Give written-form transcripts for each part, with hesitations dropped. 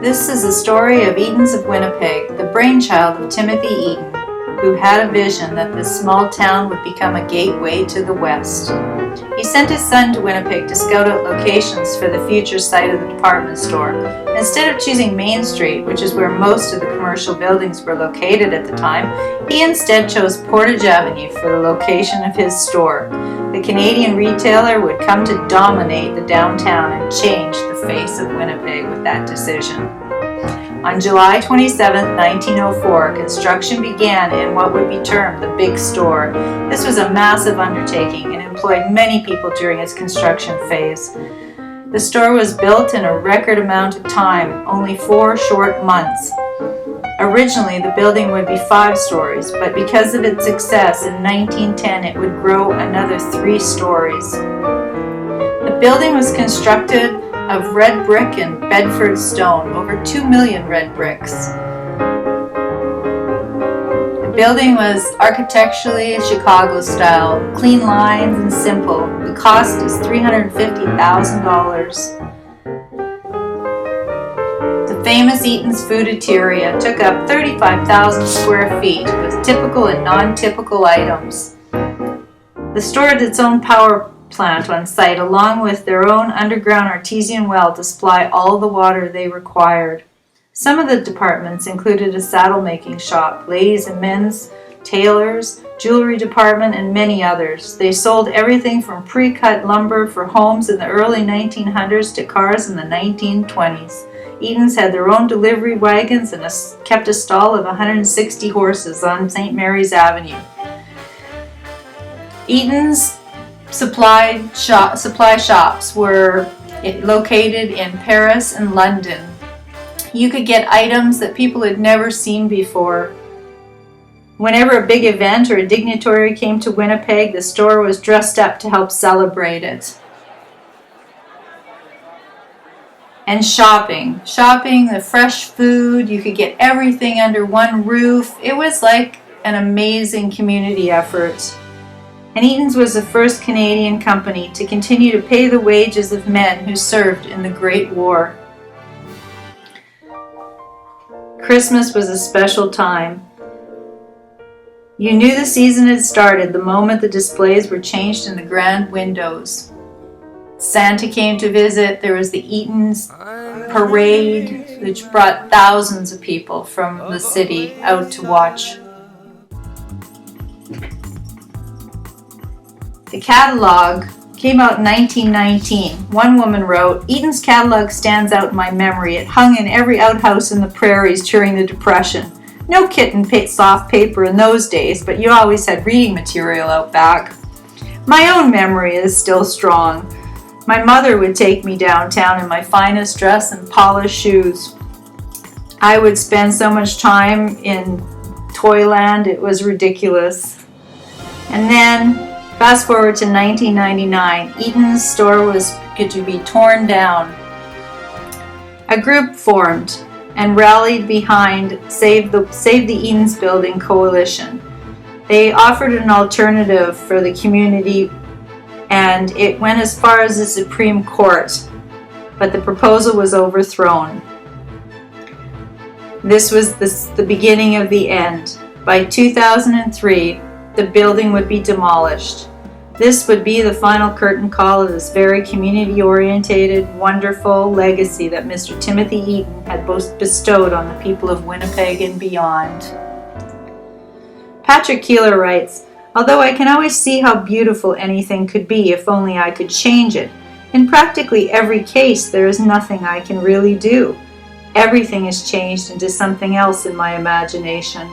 This is the story of Eatons of Winnipeg, the brainchild of Timothy Eaton, who had a vision that this small town would become a gateway to the West. He sent his son to Winnipeg to scout out locations for the future site of the department store. Instead of choosing Main Street, which is where most of the commercial buildings were located at the time, he instead chose Portage Avenue for the location of his store. The Canadian retailer would come to dominate the downtown and change the face of Winnipeg with that decision. On July 27, 1904, construction began in what would be termed the Big Store. This was a massive undertaking and employed many people during its construction phase. The store was built in a record amount of time, only 4 short months. Originally, the building would be 5 stories, but because of its success in 1910, it would grow another 3 stories. The building was constructed of red brick and Bedford stone, over 2 million red bricks. The building was architecturally Chicago style, clean lines and simple. The cost is $350,000. The famous Eatons Fooditeria took up 35,000 square feet with typical and non-typical items. The store had its own power plant on site, along with their own underground artesian well to supply all the water they required. Some of the departments included a saddle making shop, ladies and men's, tailors, jewelry department, and many others. They sold everything from pre-cut lumber for homes in the early 1900s to cars in the 1920s. Eatons had their own delivery wagons and kept a stall of 160 horses on St. Mary's Avenue. Eatons supply shops were located in Paris and London. You could get items that people had never seen before. Whenever a big event or a dignitary came to Winnipeg, the store was dressed up to help celebrate it. And shopping, the fresh food, you could get everything under one roof. It was like an amazing community effort. And Eatons was the first Canadian company to continue to pay the wages of men who served in the Great War. Christmas was a special time. You knew the season had started the moment the displays were changed in the grand windows. Santa came to visit. There was the Eatons parade, which brought thousands of people from the city out to watch. The catalog came out in 1919. One woman wrote, "Eaton's catalog stands out in my memory. It hung in every outhouse in the prairies during the Depression. No kit and soft paper in those days, but you always had reading material out back." My own memory is still strong. My mother would take me downtown in my finest dress and polished shoes. I would spend so much time in Toyland, it was ridiculous. And then fast forward to 1999, Eaton's store was going to be torn down. A group formed and rallied behind Save the Eatons Building Coalition. They offered an alternative for the community, and it went as far as the Supreme Court, but the proposal was overthrown. This was the beginning of the end. By 2003, the building would be demolished. This would be the final curtain call of this very community-oriented, wonderful legacy that Mr. Timothy Eaton had bestowed on the people of Winnipeg and beyond. Patrick Keeler writes, "Although I can always see how beautiful anything could be if only I could change it, in practically every case there is nothing I can really do. Everything is changed into something else in my imagination.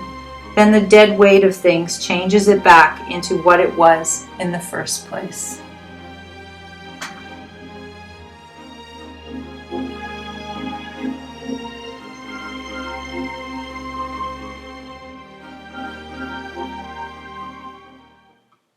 Then the dead weight of things changes it back into what it was in the first place."